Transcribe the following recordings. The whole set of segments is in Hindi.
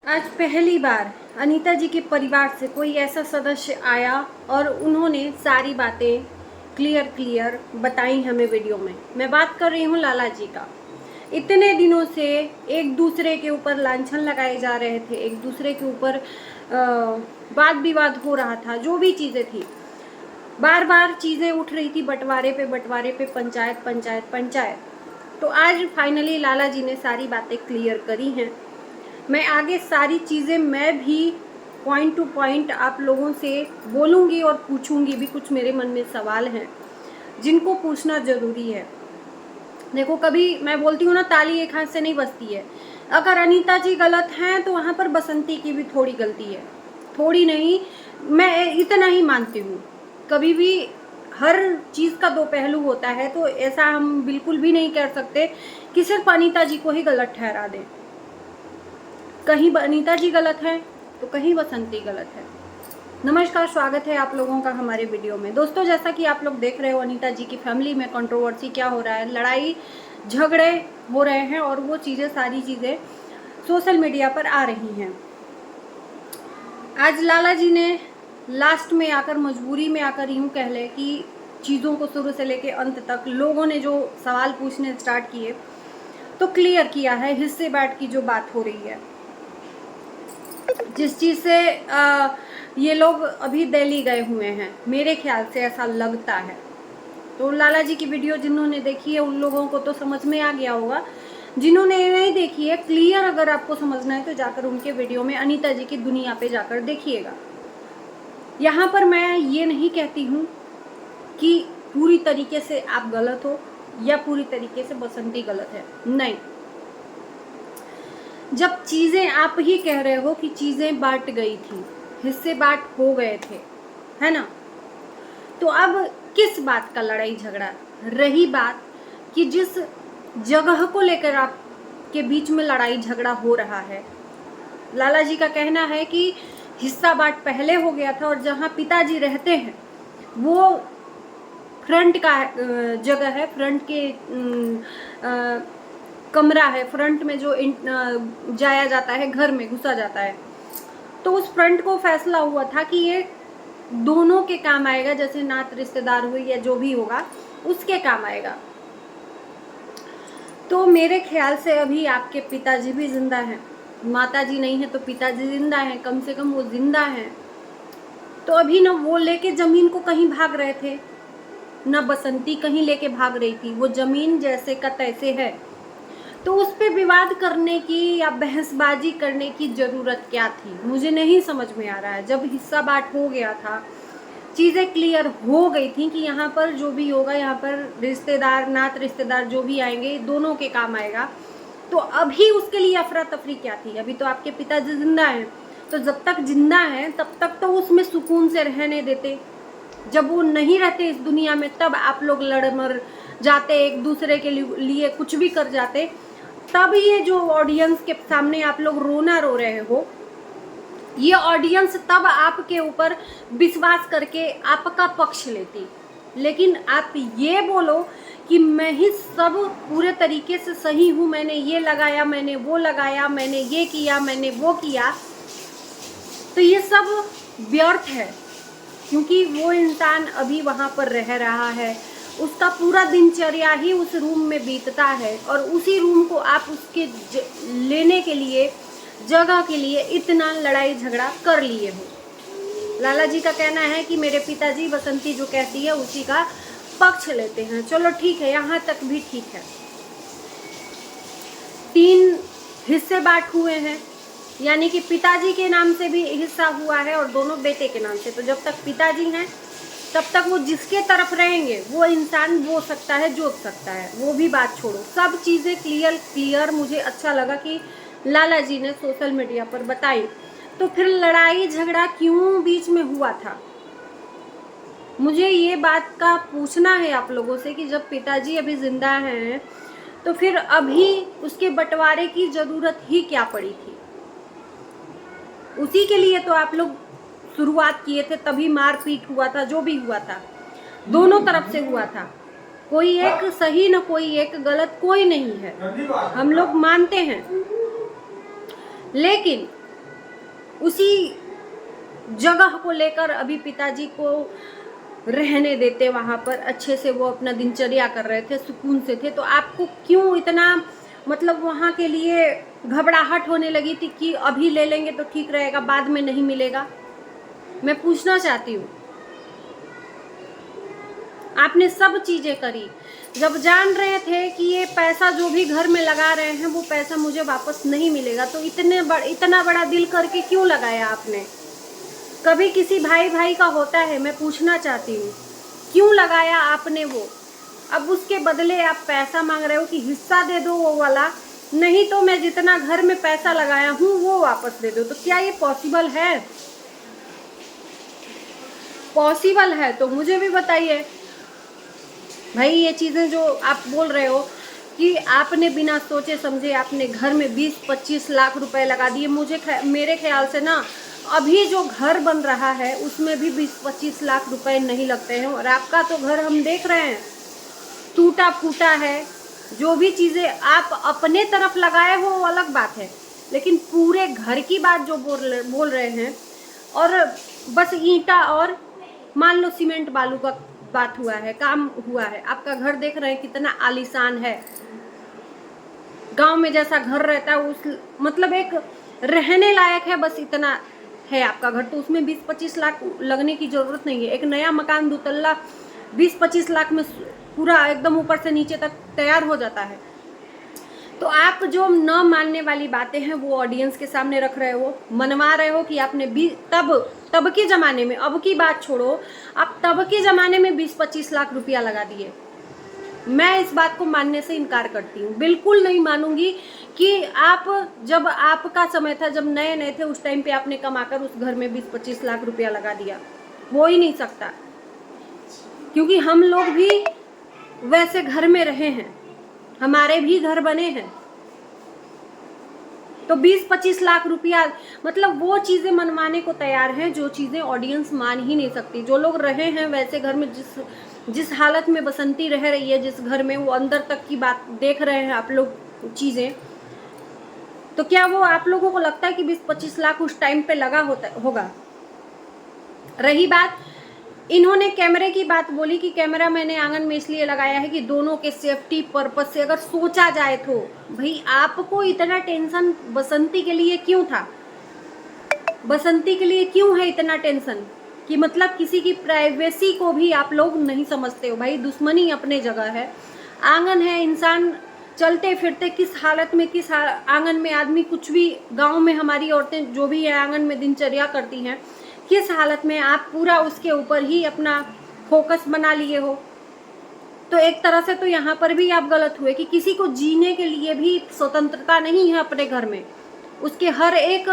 आज पहली बार अनीता जी के परिवार से कोई ऐसा सदस्य आया और उन्होंने सारी बातें क्लियर बताई हमें वीडियो में। मैं बात कर रही हूँ लाला जी का। इतने दिनों से एक दूसरे के ऊपर लांछन लगाए जा रहे थे, एक दूसरे के ऊपर वाद विवाद हो रहा था, जो भी चीज़ें थी, बार बार चीज़ें उठ रही थी, बंटवारे पे पंचायत। तो आज फाइनली लाला जी ने सारी बातें क्लियर करी हैं। मैं आगे सारी चीज़ें मैं भी पॉइंट टू पॉइंट आप लोगों से बोलूँगी और पूछूंगी भी। कुछ मेरे मन में सवाल हैं जिनको पूछना ज़रूरी है। देखो, कभी मैं बोलती हूँ ना, ताली एक हाथ से नहीं बजती है। अगर अनीता जी गलत हैं तो वहाँ पर बसंती की भी थोड़ी गलती है, थोड़ी नहीं, मैं इतना ही मानती हूँ। कभी भी हर चीज़ का दो पहलू होता है, तो ऐसा हम बिल्कुल भी नहीं कह सकते कि सिर्फ अनीता जी को ही गलत ठहरा दें। कहीं अनीता जी गलत है तो कहीं बसंती गलत है। नमस्कार, स्वागत है आप लोगों का हमारे वीडियो में। दोस्तों, जैसा कि आप लोग देख रहे हो, अनीता जी की फैमिली में कंट्रोवर्सी क्या हो रहा है, लड़ाई झगड़े हो रहे हैं और वो चीज़ें, सारी चीज़ें सोशल मीडिया पर आ रही हैं। आज लाला जी ने लास्ट में आकर, मजबूरी में आकर, यूँ कह ले कि चीज़ों को शुरू से लेकर अंत तक लोगों ने जो सवाल पूछने स्टार्ट किए तो क्लियर किया है। हिस्से बांट की जो बात हो रही है, जिस चीज़ से ये लोग अभी दिल्ली गए हुए हैं, मेरे ख्याल से ऐसा लगता है। तो लाला जी की वीडियो जिन्होंने देखी है उन लोगों को तो समझ में आ गया होगा। जिन्होंने नहीं देखी है, क्लियर अगर आपको समझना है तो जाकर उनके वीडियो में अनीता जी की दुनिया पे जाकर देखिएगा। यहाँ पर मैं ये नहीं कहती हूँ कि पूरी तरीके से आप गलत हो या पूरी तरीके से बसंती गलत है, नहीं। जब चीज़ें आप ही कह रहे हो कि चीज़ें बांट गई थी, हिस्से बांट हो गए थे, है ना, तो अब किस बात का लड़ाई झगड़ा? रही बात कि जिस जगह को लेकर आपके बीच में लड़ाई झगड़ा हो रहा है, लाला जी का कहना है कि हिस्सा बांट पहले हो गया था और जहाँ पिताजी रहते हैं वो फ्रंट का जगह है, फ्रंट के कमरा है, फ्रंट में जो जाया जाता है, घर में घुसा जाता है। तो उस फ्रंट को फैसला हुआ था कि ये दोनों के काम आएगा, जैसे नात रिश्तेदार हुई या जो भी होगा उसके काम आएगा। तो मेरे ख्याल से अभी आपके पिताजी भी जिंदा हैं, माताजी नहीं है तो पिताजी जिंदा हैं, कम से कम वो जिंदा हैं। तो अभी ना वो लेके जमीन को कहीं भाग रहे थे, ना बसंती कहीं लेके भाग रही थी। वो जमीन जैसे का तैसे है, तो उस पर विवाद करने की या बहसबाजी करने की ज़रूरत क्या थी, मुझे नहीं समझ में आ रहा है। जब हिस्सा बांट हो गया था, चीज़ें क्लियर हो गई थी कि यहाँ पर जो भी होगा, यहाँ पर रिश्तेदार, नात रिश्तेदार जो भी आएंगे दोनों के काम आएगा, तो अभी उसके लिए अफरा तफरी क्या थी? अभी तो आपके पिताजी जिंदा हैं, तो जब तक जिंदा हैं तब तक तो उसमें सुकून से रहने देते। जब वो नहीं रहते इस दुनिया में, तब आप लोग लड़ मर जाते, एक दूसरे के लिए कुछ भी कर जाते। तब ये जो ऑडियंस के सामने आप लोग रोना रो रहे हो, ये ऑडियंस तब आपके ऊपर विश्वास करके आपका पक्ष लेती। लेकिन आप ये बोलो कि मैं ही सब पूरे तरीके से सही हूँ, मैंने ये लगाया, मैंने वो लगाया, मैंने ये किया, मैंने वो किया, तो ये सब व्यर्थ है। क्योंकि वो इंसान अभी वहाँ पर रह रहा है, उसका पूरा दिनचर्या ही उस रूम में बीतता है, और उसी रूम को आप उसके लेने के लिए, जगह के लिए इतना लड़ाई झगड़ा कर लिए हो। लाला जी का कहना है कि मेरे पिताजी बसंती जो कहती है उसी का पक्ष लेते हैं। चलो ठीक है, यहाँ तक भी ठीक है। 3 हिस्से बांट हुए हैं, यानी कि पिताजी के नाम से भी हिस्सा हुआ है और दोनों बेटे के नाम से। तो जब तक पिताजी हैं तब तक वो जिसके तरफ रहेंगे वो इंसान बो सकता है, जोत सकता है, वो भी बात छोड़ो। सब चीज़ें क्लियर मुझे अच्छा लगा कि लाला जी ने सोशल मीडिया पर बताई। तो फिर लड़ाई झगड़ा क्यों बीच में हुआ था? मुझे ये बात का पूछना है आप लोगों से कि जब पिताजी अभी जिंदा हैं तो फिर अभी उसके बंटवारे की ज़रूरत ही क्या पड़ी थी? उसी के लिए तो आप लोग शुरुआत किए थे, तभी मारपीट हुआ था, जो भी हुआ था दोनों तरफ से हुआ था। कोई एक सही न कोई एक गलत, कोई नहीं है, हम लोग मानते हैं। लेकिन उसी जगह को लेकर अभी पिताजी को रहने देते वहाँ पर, अच्छे से वो अपना दिनचर्या कर रहे थे, सुकून से थे। तो आपको क्यों इतना मतलब वहाँ के लिए घबराहट होने लगी थी कि अभी ले लेंगे तो ठीक रहेगा, बाद में नहीं मिलेगा? मैं पूछना चाहती हूँ। आपने सब चीजें करी, जब जान रहे थे कि ये पैसा जो भी घर में लगा रहे हैं वो पैसा मुझे वापस नहीं मिलेगा, तो इतना बड़ा दिल करके क्यों लगाया आपने? कभी किसी भाई भाई का होता है, मैं पूछना चाहती हूँ, क्यों लगाया आपने वो? अब उसके बदले आप पैसा मांग रहे हो कि हिस्सा दे दो वो वाला, नहीं तो मैं जितना घर में पैसा लगाया हूँ वो वापस दे दो। तो क्या ये पॉसिबल है? पॉसिबल है तो मुझे भी बताइए भाई। ये चीज़ें जो आप बोल रहे हो कि आपने बिना सोचे समझे आपने घर में 20-25 लाख रुपए लगा दिए, मेरे ख्याल से ना अभी जो घर बन रहा है उसमें भी 20-25 लाख रुपए नहीं लगते हैं। और आपका तो घर हम देख रहे हैं टूटा फूटा है। जो भी चीज़ें आप अपने तरफ लगाए हो वो अलग बात है, लेकिन पूरे घर की बात जो बोल रहे हैं, और बस ईंटा और मान लो सीमेंट बालू का बात हुआ है, काम हुआ है। आपका घर देख रहे हैं कितना आलीशान है, गांव में जैसा घर रहता है उस मतलब एक रहने लायक है, बस इतना है आपका घर। तो उसमें 20-25 लाख लगने की जरूरत नहीं है। एक नया मकान दुतल्ला 20-25 लाख में पूरा एकदम ऊपर से नीचे तक तैयार हो जाता है। तो आप जो न मानने वाली बातें हैं वो ऑडियंस के सामने रख रहे हो, मनवा रहे हो कि आपने तब के ज़माने में, अब की बात छोड़ो, आप तब के ज़माने में 20-25 लाख रुपया लगा दिए। मैं इस बात को मानने से इनकार करती हूँ, बिल्कुल नहीं मानूंगी कि आप जब आपका समय था, जब नए नए थे, उस टाइम पे आपने कमाकर उस घर में 20-25 लाख रुपया लगा दिया। हो ही नहीं सकता, क्योंकि हम लोग भी वैसे घर में रहे हैं, हमारे भी घर बने हैं। तो 20-25 लाख रुपया मतलब वो चीजें मनवाने को तैयार हैं जो चीजें ऑडियंस मान ही नहीं सकती। जो लोग रहे हैं वैसे घर में, जिस हालत में बसंती रह रही है, जिस घर में, वो अंदर तक की बात देख रहे हैं आप लोग चीजें, तो क्या वो आप लोगों को लगता है कि 20-25 लाख उस टाइम पे लगा होगा? रही बात, इन्होंने कैमरे की बात बोली कि कैमरा मैंने आंगन में इसलिए लगाया है कि दोनों के सेफ्टी पर्पस से अगर सोचा जाए तो। भाई आपको इतना टेंशन बसंती के लिए क्यों था? बसंती के लिए क्यों है इतना टेंशन कि मतलब किसी की प्राइवेसी को भी आप लोग नहीं समझते हो? भाई दुश्मनी अपने जगह है, आंगन है, इंसान चलते फिरते किस हालत में, आंगन में आदमी कुछ भी, गाँव में हमारी औरतें जो भी है आंगन में दिनचर्या करती हैं, किस हालत में आप पूरा उसके ऊपर ही अपना फोकस बना लिए हो। तो एक तरह से तो यहाँ पर भी आप गलत हुए कि किसी को जीने के लिए भी स्वतंत्रता नहीं है अपने घर में। उसके हर एक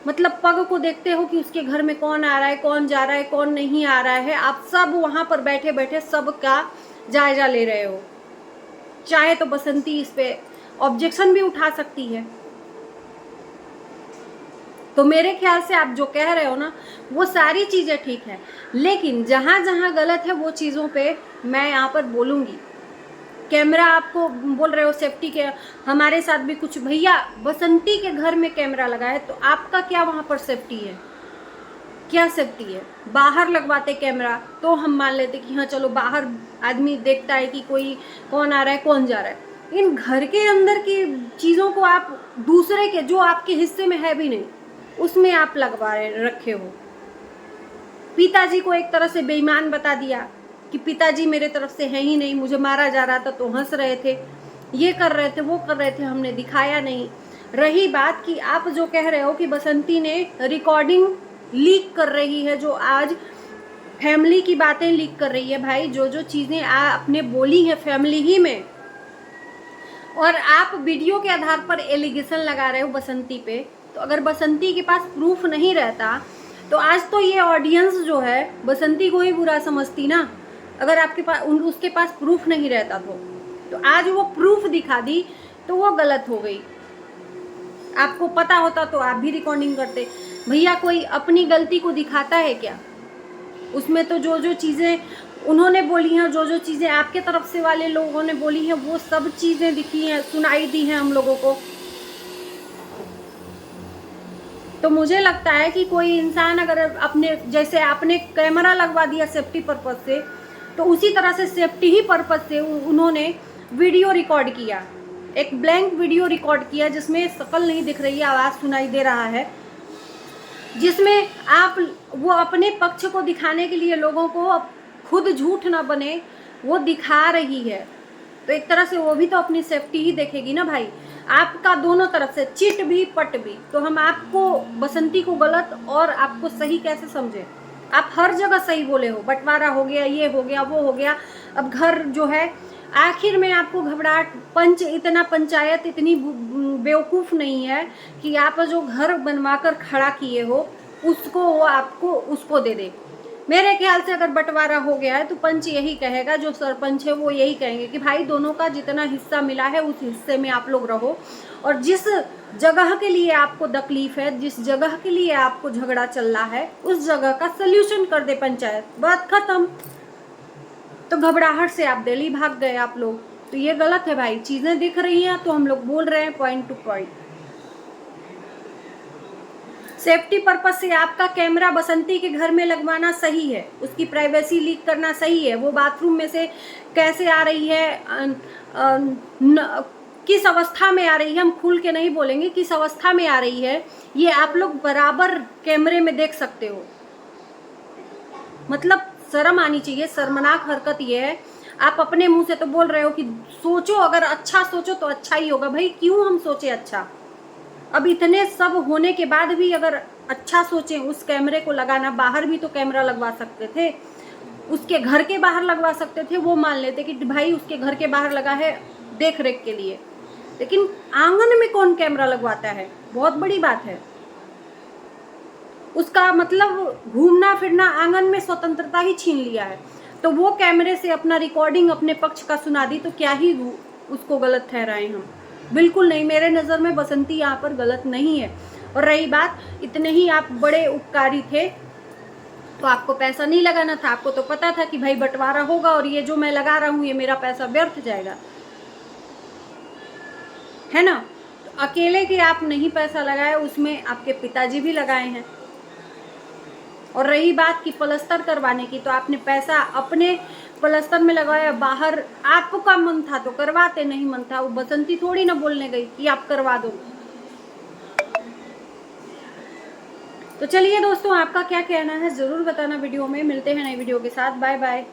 मतलब पग को देखते हो कि उसके घर में कौन आ रहा है, कौन जा रहा है, कौन नहीं आ रहा है। आप सब वहाँ पर बैठे बैठे सब का जायजा ले रहे हो। चाहे तो बसंती इस पे ऑब्जेक्शन भी उठा सकती है। तो मेरे ख्याल से आप जो कह रहे हो ना वो सारी चीज़ें ठीक है, लेकिन जहाँ जहाँ गलत है वो चीज़ों पे मैं यहाँ पर बोलूँगी। कैमरा आपको बोल रहे हो सेफ्टी के, हमारे साथ भी कुछ, भैया बसंती के घर में कैमरा लगा है तो आपका क्या वहाँ पर सेफ्टी है? क्या सेफ्टी है? बाहर लगवाते कैमरा तो हम मान लेते कि हाँ चलो बाहर आदमी देखता है कि कोई कौन आ रहा है, कौन जा रहा है। इन घर के अंदर की चीज़ों को आप दूसरे के, जो आपके हिस्से में है भी नहीं, उसमें आप लगवा रखे हो। पिताजी को एक तरह से बेईमान बता दिया कि पिताजी मेरे तरफ से है ही नहीं, मुझे मारा जा रहा था तो हंस रहे थे, ये कर रहे थे, वो कर रहे थे, हमने दिखाया नहीं। रही बात कि आप जो कह रहे हो कि बसंती ने रिकॉर्डिंग लीक कर रही है, जो आज फैमिली की बातें लीक कर रही है। भाई जो जो चीज़ें आपने बोली हैं फैमिली ही में, और आप वीडियो के आधार पर एलिगेशन लगा रहे हो बसंती पे, तो अगर बसंती के पास प्रूफ नहीं रहता तो आज तो ये ऑडियंस जो है बसंती को ही बुरा समझती ना। अगर आपके पास उसके पास प्रूफ नहीं रहता तो आज वो प्रूफ दिखा दी तो वो गलत हो गई। आपको पता होता तो आप भी रिकॉर्डिंग करते। भैया कोई अपनी गलती को दिखाता है क्या? उसमें तो जो जो चीज़ें उन्होंने बोली हैं, जो जो चीज़ें आपके तरफ से वाले लोगों ने बोली हैं, वो सब चीज़ें दिखी हैं, सुनाई दी हैं हम लोगों को। तो मुझे लगता है कि कोई इंसान अगर अपने, जैसे आपने कैमरा लगवा दिया सेफ्टी पर्पज से, तो उसी तरह से सेफ्टी ही पर्पज से उन्होंने वीडियो रिकॉर्ड किया, एक ब्लैंक वीडियो रिकॉर्ड किया जिसमें शक्ल नहीं दिख रही है, आवाज़ सुनाई दे रहा है, जिसमें वो अपने पक्ष को दिखाने के लिए लोगों को खुद झूठ ना बने वो दिखा रही है। तो एक तरह से वो भी तो अपनी सेफ्टी ही देखेगी ना भाई। आपका दोनों तरफ से चिट भी पट भी, तो हम आपको, बसंती को गलत और आपको सही कैसे समझे? आप हर जगह सही बोले हो, बंटवारा हो गया, ये हो गया, वो हो गया, अब घर जो है, आखिर में आपको घबराहट, इतना पंचायत इतनी बेवकूफ़ नहीं है कि आप जो घर बनवाकर खड़ा किए हो उसको वो आपको उसको दे दे। मेरे ख्याल से अगर बंटवारा हो गया है तो पंच यही कहेगा, जो सरपंच है वो यही कहेंगे कि भाई दोनों का जितना हिस्सा मिला है उस हिस्से में आप लोग रहो, और जिस जगह के लिए आपको तकलीफ है, जिस जगह के लिए आपको झगड़ा चल रहा है, उस जगह का सल्यूशन कर दे पंचायत, बात खत्म। तो घबराहट से आप दिल्ली भाग गए आप लोग, तो ये गलत है भाई। चीजें दिख रही हैं तो हम लोग बोल रहे हैं point two point. Safety purpose से आपका कैमरा बसंती के घर में लगवाना सही है, उसकी प्राइवेसी लीक करना सही है। वो बाथरूम में से कैसे आ रही है, किस अवस्था में आ रही है, हम खुल के नहीं बोलेंगे, किस अवस्था में आ रही है, ये आप लोग बराबर कैमरे में देख सकते हो। मतलब शर्म आनी चाहिए। शर्मनाक हरकत ये है, आप अपने मुंह से तो बोल रहे हो कि सोचो, अगर अच्छा सोचो तो अच्छा ही होगा। भाई क्यों हम सोचे अच्छा? अब इतने सब होने के बाद भी अगर अच्छा सोचें, उस कैमरे को लगाना, बाहर भी तो कैमरा लगवा सकते थे, उसके घर के बाहर लगवा सकते थे, वो मान लेते कि भाई उसके घर के बाहर लगा है देख रेख के लिए, लेकिन आंगन में कौन कैमरा लगवाता है? बहुत बड़ी बात है। उसका मतलब घूमना फिरना, आंगन में स्वतंत्रता ही छीन लिया है। तो वो कैमरे से अपना रिकॉर्डिंग अपने पक्ष का सुना दी, तो क्या ही उसको गलत ठहराए हम? बिल्कुल नहीं, मेरे नज़र में बसंती यहाँ पर गलत नहीं है। और रही बात, इतने ही आप बड़े उपकारी थे तो आपको पैसा नहीं लगाना था। आपको तो पता था कि भाई बंटवारा होगा और ये जो मैं लगा रहा हूँ ये मेरा पैसा व्यर्थ जाएगा, है ना? तो अकेले के आप नहीं पैसा लगाए, उसमें आपके पिताजी भी लगाए हैं। और रही बात कि प्लस्तर करवाने की, तो आपने पैसा अपने प्लस्तर में लगाया, बाहर आपका मन था तो करवाते, नहीं मन था, वो बसंती थोड़ी ना बोलने गई कि आप करवा दो। तो चलिए दोस्तों, आपका क्या कहना है जरूर बताना वीडियो में। मिलते हैं नई वीडियो के साथ, बाय बाय।